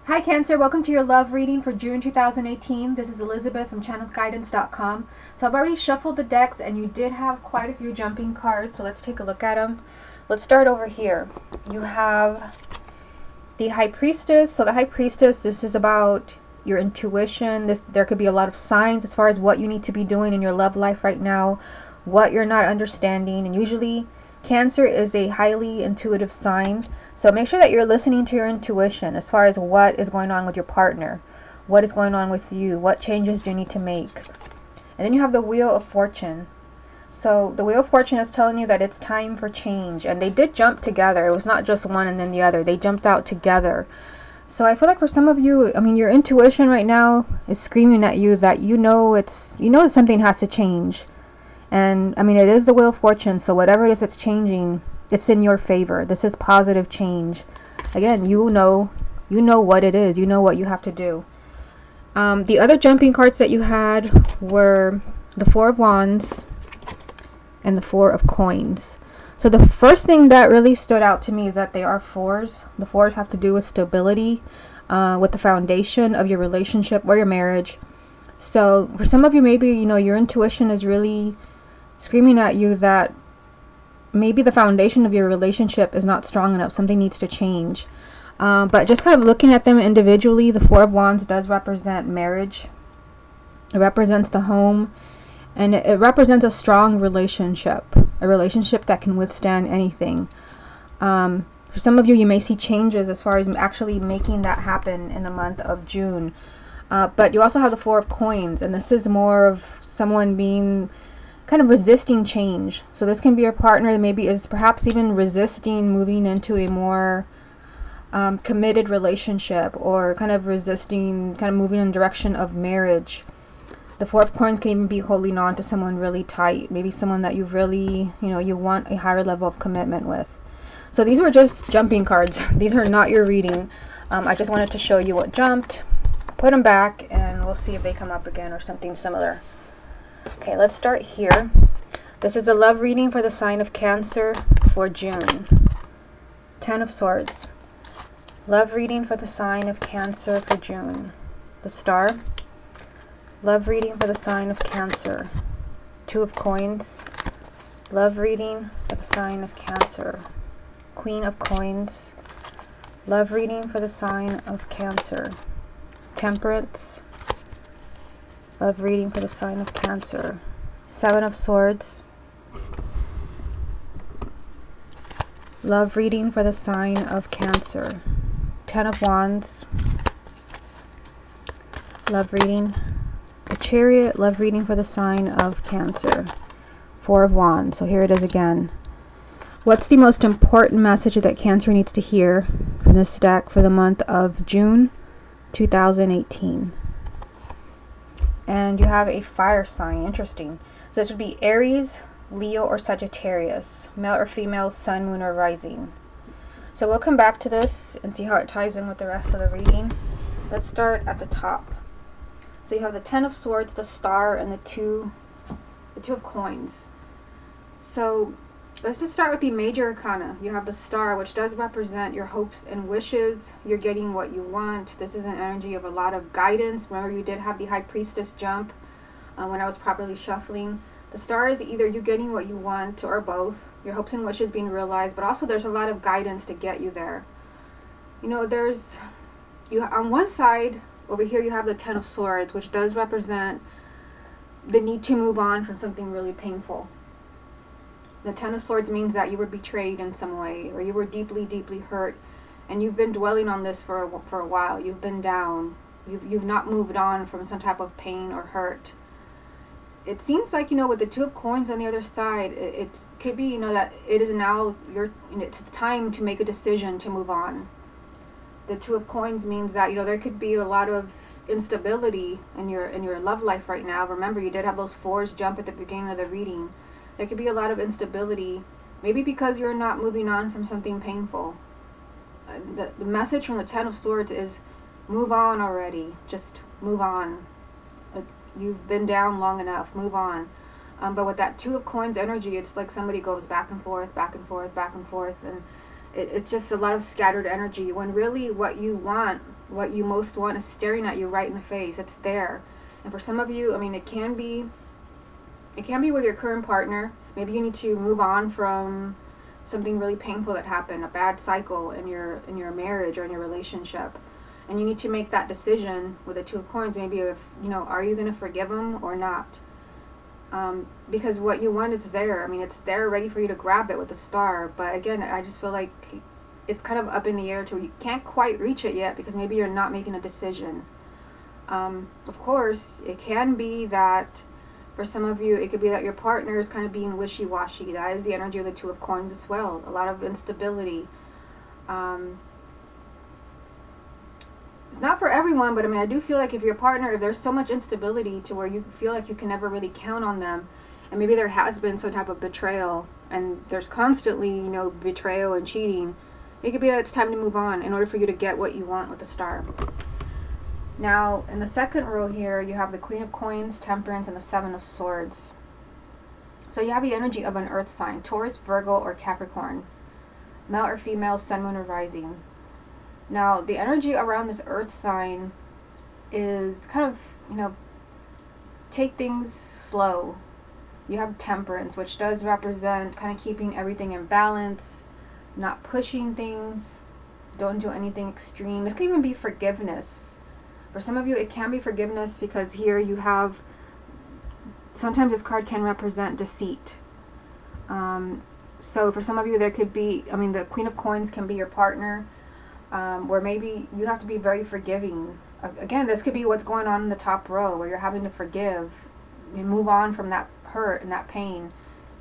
Hi Cancer, welcome to your love reading for June 2018. This is Elizabeth from channelguidance.com. So I've already shuffled the decks and you did have quite a few jumping cards, so let's take a look at them. Let's start over here. You have the High Priestess. So the High Priestess, this is about your intuition. There could be a lot of signs as far as what you need to be doing in your love life right now, what you're not understanding, and usually Cancer is a highly intuitive sign. So make sure that you're listening to your intuition as far as what is going on with your partner, what is going on with you, what changes do you need to make. And then you have the Wheel of Fortune. So the Wheel of Fortune is telling you that it's time for change. And they did jump together. It was not just one and then the other. They jumped out together. So I feel like for some of you, your intuition right now is screaming at you that you know that something has to change. And it is the Wheel of Fortune. So whatever it is that's changing, it's in your favor. This is positive change. Again, you know what it is. You know what you have to do. The other jumping cards that you had were the Four of Wands and the Four of Coins. So the first thing that really stood out to me is that they are fours. The fours have to do with stability, with the foundation of your relationship or your marriage. So for some of you, maybe, your intuition is really screaming at you that maybe the foundation of your relationship is not strong enough. Something needs to change. But just kind of looking at them individually, the Four of Wands does represent marriage. It represents the home. And it represents a strong relationship. A relationship that can withstand anything. For some of you, you may see changes as far as actually making that happen in the month of June. But you also have the Four of Coins. And this is more of someone being kind of resisting change. So this can be your partner that maybe is perhaps even resisting moving into a more committed relationship, or kind of resisting kind of moving in the direction of marriage. The Four of Coins can even be holding on to someone really tight, maybe someone that you really, you want a higher level of commitment with. So these were just jumping cards. These are not your reading. I just wanted to show you what jumped, put them back, and we'll see if they come up again or something similar. Okay, let's start here. This is a love reading for the sign of Cancer for June. Ten of Swords. Love reading for the sign of Cancer for June. The Star. Love reading for the sign of Cancer. Two of Coins. Love reading for the sign of Cancer. Queen of Coins. Love reading for the sign of Cancer. Temperance. Love reading for the sign of Cancer. Seven of Swords. Love reading for the sign of Cancer. Ten of Wands. Love reading. The Chariot. Love reading for the sign of Cancer. Four of Wands. So here it is again. What's the most important message that Cancer needs to hear from this deck for the month of June 2018? And you have a fire sign. Interesting. So this would be Aries, Leo, or Sagittarius. Male or female, sun, moon, or rising. So we'll come back to this and see how it ties in with the rest of the reading. Let's start at the top. So you have the Ten of Swords, the Star, and the Two of Coins. So let's just start with the major arcana. You have the Star, which does represent your hopes and wishes. You're getting what you want. This is an energy of a lot of guidance. Remember, you did have the High Priestess jump when I was properly shuffling. The Star is either you getting what you want or both. Your hopes and wishes being realized, but also there's a lot of guidance to get you there. On one side, over here you have the Ten of Swords, which does represent the need to move on from something really painful. The Ten of Swords means that you were betrayed in some way, or you were deeply, deeply hurt, and you've been dwelling on this for a while. You've been down. You've not moved on from some type of pain or hurt. It seems like, with the Two of Coins on the other side, it could be, that it is now it's time to make a decision to move on. The Two of Coins means that, there could be a lot of instability in your love life right now. Remember, you did have those fours jump at the beginning of the reading. There could be a lot of instability, maybe because you're not moving on from something painful. The message from the Ten of Swords is move on already. Just move on. You've been down long enough. Move on. But with that Two of Coins energy, it's like somebody goes back and forth, back and forth, back and forth. And it's just a lot of scattered energy, when really what you want what you most want is staring at you right in the face. It's there. And for some of you, I mean, it can be with your current partner. Maybe you need to move on from something really painful that happened, a bad cycle in your marriage or in your relationship. And you need to make that decision with the Two of Coins, maybe if, are you going to forgive him or not? Because what you want is there. I mean, it's there ready for you to grab it with the Star. But again, I just feel like it's kind of up in the air too. You can't quite reach it yet because maybe you're not making a decision. Of course, it can be that for some of you, it could be that your partner is kind of being wishy-washy. That is the energy of the Two of Coins as well. A lot of instability. It's not for everyone, but I mean, I do feel like if your partner, if there's so much instability to where you feel like you can never really count on them, and maybe there has been some type of betrayal, and there's constantly, betrayal and cheating, it could be that it's time to move on in order for you to get what you want with the Star. Now, in the second row here, you have the Queen of Coins, Temperance, and the Seven of Swords. So you have the energy of an earth sign, Taurus, Virgo, or Capricorn. Male or female, Sun, Moon, or Rising. Now, the energy around this earth sign is kind of, take things slow. You have Temperance, which does represent kind of keeping everything in balance, not pushing things, don't do anything extreme. This can even be forgiveness. For some of you, it can be forgiveness because here you have, sometimes this card can represent deceit. So for some of you, there could be, the Queen of Coins can be your partner, where maybe you have to be very forgiving. Again, this could be what's going on in the top row, where you're having to forgive and move on from that hurt and that pain.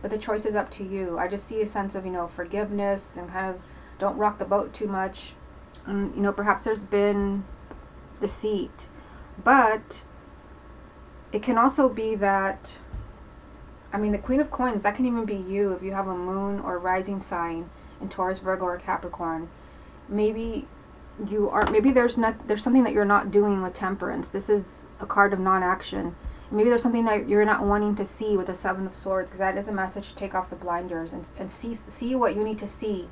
But the choice is up to you. I just see a sense of, forgiveness and kind of don't rock the boat too much. Perhaps there's been deceit. But it can also be that, the Queen of Coins, that can even be you if you have a moon or rising sign in Taurus, Virgo, or Capricorn. Maybe there's something that you're not doing with Temperance. This is a card of non-action. Maybe there's something that you're not wanting to see with the Seven of Swords, because that is a message to take off the blinders and see what you need to see,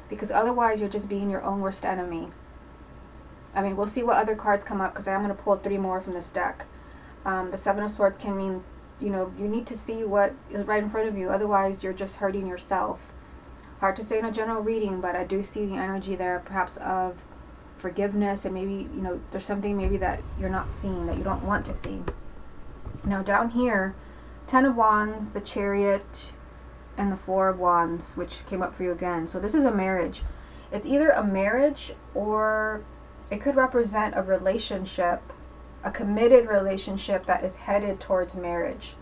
because otherwise you're just being your own worst enemy. We'll see what other cards come up, because I'm going to pull 3 more from this deck. The Seven of Swords can mean, you need to see what is right in front of you, otherwise you're just hurting yourself. Hard to say in a general reading, but I do see the energy there, perhaps of forgiveness, and maybe, there's something maybe that you're not seeing, that you don't want to see. Now down here, 10 of Wands, the Chariot, and the 4 of Wands, which came up for you again. So this is a marriage. It's either a marriage or it could represent a relationship, a committed relationship that is headed towards marriage.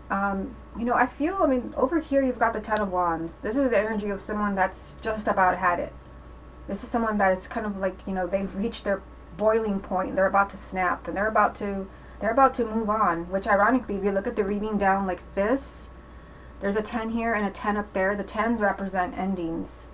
I feel, over here you've got the 10 of Wands. This is the energy of someone that's just about had it. This is someone that is kind of like, they've reached their boiling point. They're about to snap, and they're about to move on, which ironically, if you look at the reading down like this, there's a 10 here and a 10 up there. The 10s represent endings.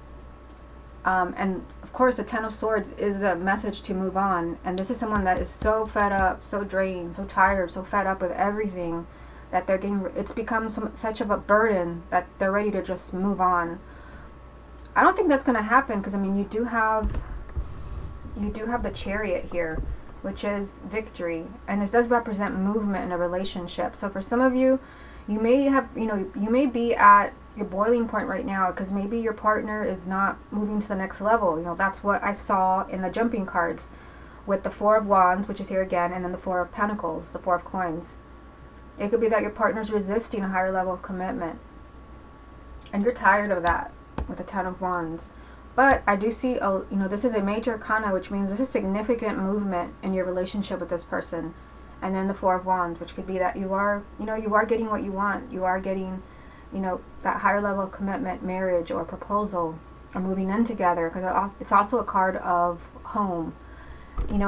And of course, the 10 of Swords is a message to move on. And this is someone that is so fed up, so drained, so tired, so fed up with everything, that it's become such of a burden that they're ready to just move on. I don't think that's going to happen, because you do have the Chariot here, which is victory, and this does represent movement in a relationship. So for some of you, you may have, you may be at your boiling point right now, because maybe your partner is not moving to the next level. That's what I saw in the jumping cards with the 4 of Wands, which is here again, and then the 4 of Pentacles, the 4 of Coins. It could be that your partner's resisting a higher level of commitment, and you're tired of that with the 10 of Wands. But I do see, this is a major arcana, which means this is significant movement in your relationship with this person. And then the 4 of Wands, which could be that you are getting what you want. You are getting, that higher level of commitment, marriage, or proposal, or moving in together. Because it's also a card of home. And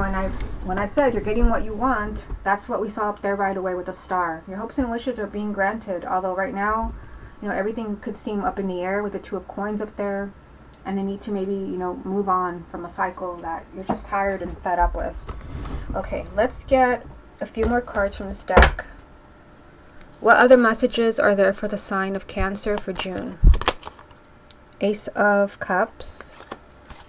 when I said you're getting what you want, that's what we saw up there right away with the Star. Your hopes and wishes are being granted. Although right now, everything could seem up in the air with the 2 of Coins up there. And they need to maybe, move on from a cycle that you're just tired and fed up with. Okay, let's get a few more cards from this deck. What other messages are there for the sign of Cancer for June? Ace of Cups,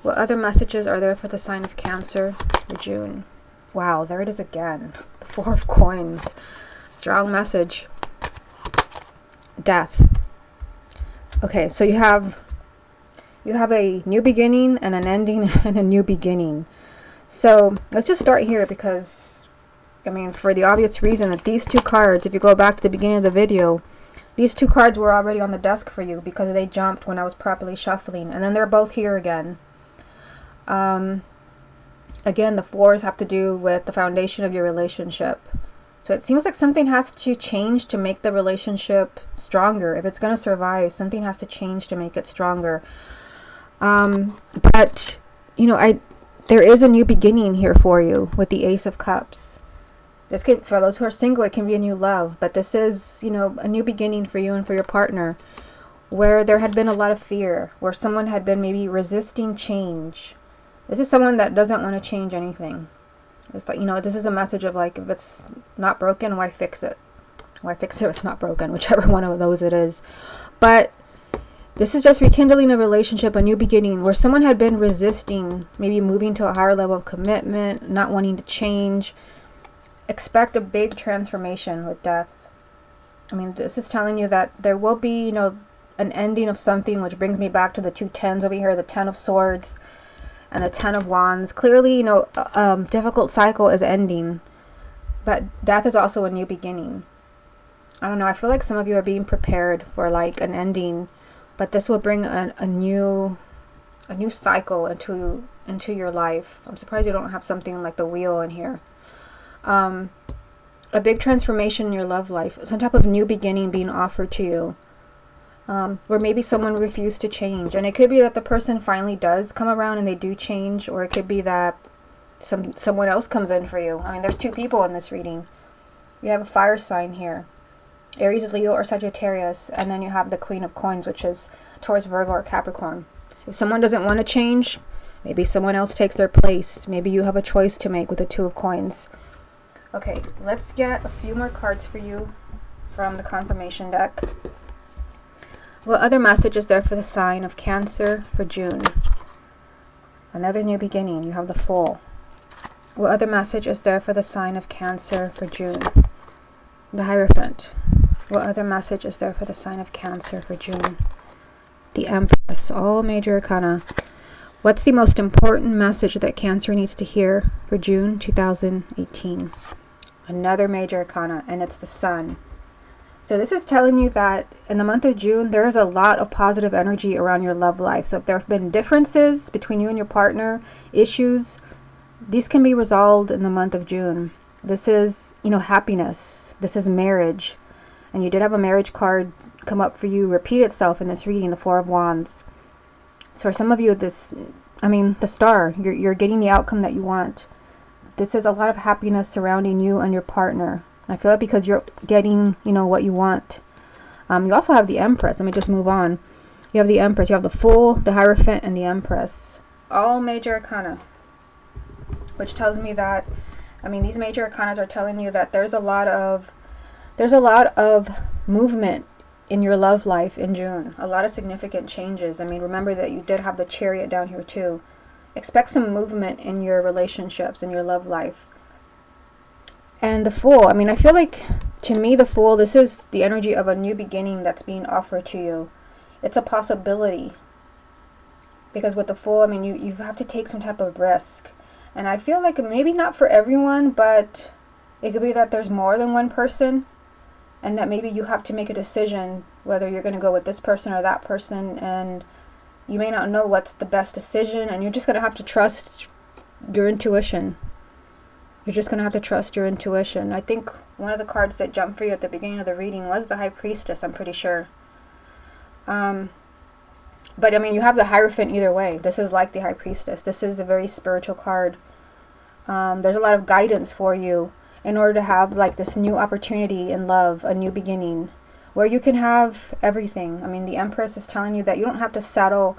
What other messages are there for the sign of Cancer for June? Wow, there it is again. The Four of Coins. Strong message. Death. Okay, so you have a new beginning and an ending and a new beginning. So let's just start here because, I mean, for the obvious reason that these two cards, if you go back to the beginning of the video, these two cards were already on the desk for you because they jumped when I was properly shuffling. And then they're both here again. Again, the fours have to do with the foundation of your relationship. So it seems like something has to change to make the relationship stronger. If it's going to survive, something has to change to make it stronger. But, you know, there is a new beginning here for you with the Ace of Cups. This could, for those who are single, it can be a new love. But this is, you know, a new beginning for you and for your partner, where there had been a lot of fear, where someone had been maybe resisting change. This is someone that doesn't want to change anything. It's like, you know, this is a message of like, if it's not broken, why fix it? Why fix it if it's not broken? Whichever one of those it is. But this is just rekindling a relationship, a new beginning, where someone had been resisting, maybe moving to a higher level of commitment, not wanting to change. Expect a big transformation with death. I mean, this is telling you that there will be, you know, an ending of something, which brings me back to the two tens over here, the Ten of Swords and the Ten of Wands. Clearly, you know, difficult cycle is ending, but death is also a new beginning. I don't know, I feel like some of you are being prepared for like an ending, but this will bring a new cycle into your life. I'm surprised you don't have something like the wheel in here. A big transformation in your love life, some type of new beginning being offered to you. Where maybe someone refused to change, and it could be that the person finally does come around and they do change, or it could be that someone else comes in for you. I mean, there's two people in this reading. You have a fire sign here, Aries, Leo, or Sagittarius, and then you have the Queen of Coins, which is Taurus, Virgo, or Capricorn. If someone doesn't want to change, maybe someone else takes their place. Maybe you have a choice to make with the Two of Coins. Okay, let's get a few more cards for you from the confirmation deck. What other message is there for the sign of Cancer for June? Another new beginning. You have the Fool. What other message is there for the sign of Cancer for June? The Hierophant. What other message is there for the sign of Cancer for June? The Empress. All major arcana. What's the most important message that Cancer needs to hear for June 2018? Another major arcana, and it's the Sun. So this is telling you that in the month of June, there is a lot of positive energy around your love life. So if there have been differences between you and your partner, issues, these can be resolved in the month of June. This is, you know, happiness. This is marriage. And you did have a marriage card come up for you, repeat itself in this reading, the Four of Wands. So for some of you, this, I mean, the Star, you're getting the outcome that you want. This is a lot of happiness surrounding you and your partner. I feel like because you're getting, you know, what you want. You also have the Empress. Let me just move on. You have the Empress. You have the Fool, the Hierophant, and the Empress. All major arcana. Which tells me that, I mean, these major arcanas are telling you that there's a lot of movement in your love life in June. A lot of significant changes. I mean, remember that you did have the Chariot down here too. Expect some movement in your relationships, in your love life. And the Fool, I mean, I feel like, to me, the Fool, this is the energy of a new beginning that's being offered to you. It's a possibility. Because with the Fool, I mean, you have to take some type of risk. And I feel like maybe not for everyone, but it could be that there's more than one person. And that maybe you have to make a decision whether you're going to go with this person or that person. And you may not know what's the best decision. And you're just going to have to trust your intuition. You're just going to have to trust your intuition. I think one of the cards that jumped for you at the beginning of the reading was the High Priestess, I'm pretty sure. But I mean, you have the Hierophant either way. This is like the High Priestess. This is a very spiritual card. There's a lot of guidance for you in order to have like this new opportunity in love, a new beginning, where you can have everything. I mean, the Empress is telling you that you don't have to settle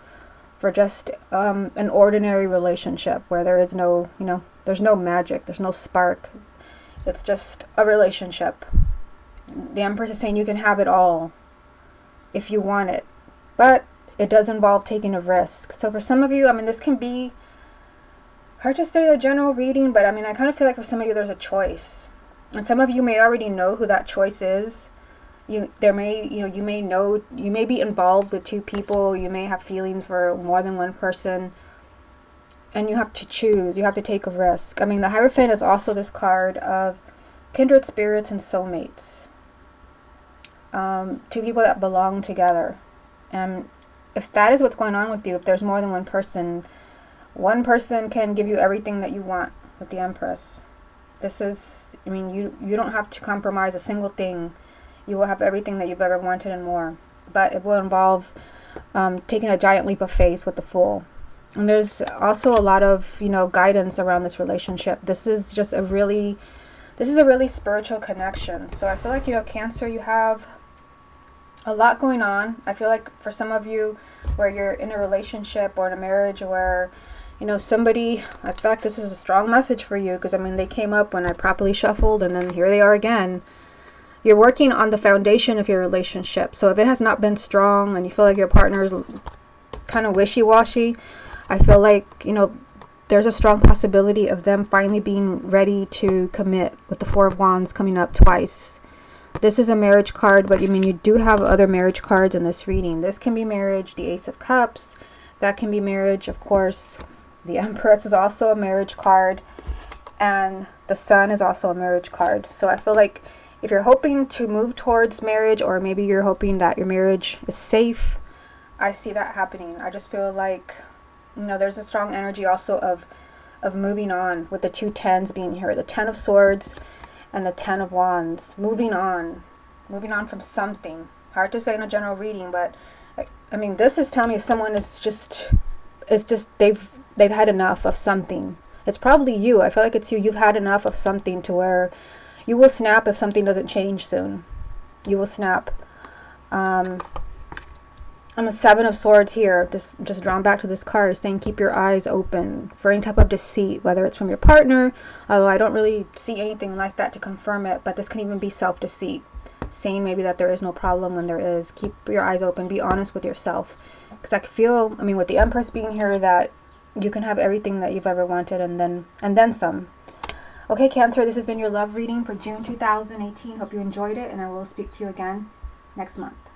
for just an ordinary relationship where there is no, you know, there's no magic, there's no spark. It's just a relationship. The Empress is saying you can have it all if you want it. But it does involve taking a risk. So for some of you, I mean, this can be hard to say a general reading, but I mean, I kind of feel like for some of you there's a choice. And some of you may already know who that choice is. You may be involved with two people, you may have feelings for more than one person, and you have to choose, you have to take a risk. I mean, the Hierophant is also this card of kindred spirits and soulmates. Two people that belong together. And if that is what's going on with you, if there's more than one person can give you everything that you want with the Empress. This is, I mean, you don't have to compromise a single thing. You will have everything that you've ever wanted and more. But it will involve taking a giant leap of faith with the Fool. And there's also a lot of, guidance around this relationship. This is a really spiritual connection. So I feel like, Cancer, you have a lot going on. I feel like for some of you where you're in a relationship or in a marriage where, somebody, I feel like this is a strong message for you, because I mean, they came up when I properly shuffled and then here they are again. You're working on the foundation of your relationship. So if it has not been strong and you feel like your partner is kind of wishy-washy, I feel like, there's a strong possibility of them finally being ready to commit, with the Four of Wands coming up twice. This is a marriage card, but you do have other marriage cards in this reading. This can be marriage, the Ace of Cups. That can be marriage, of course. The Empress is also a marriage card. And the Sun is also a marriage card. So I feel like if you're hoping to move towards marriage, or maybe you're hoping that your marriage is safe, I see that happening. I just feel like, there's a strong energy also of moving on, with the two tens being here. The Ten of Swords and the Ten of Wands. Moving on from something. Hard to say in a general reading, but I mean, this is telling me someone is just they've had enough of something. It's probably you. I feel like it's you. You've had enough of something to where you will snap if something doesn't change soon. You will snap. On the Seven of Swords here, just drawn back to this card, saying keep your eyes open for any type of deceit, whether it's from your partner, although I don't really see anything like that to confirm it, but this can even be self-deceit, saying maybe that there is no problem when there is. Keep your eyes open, be honest with yourself, because I feel, with the Empress being here, that you can have everything that you've ever wanted and then some. Okay, Cancer, this has been your love reading for June 2018. Hope you enjoyed it, and I will speak to you again next month.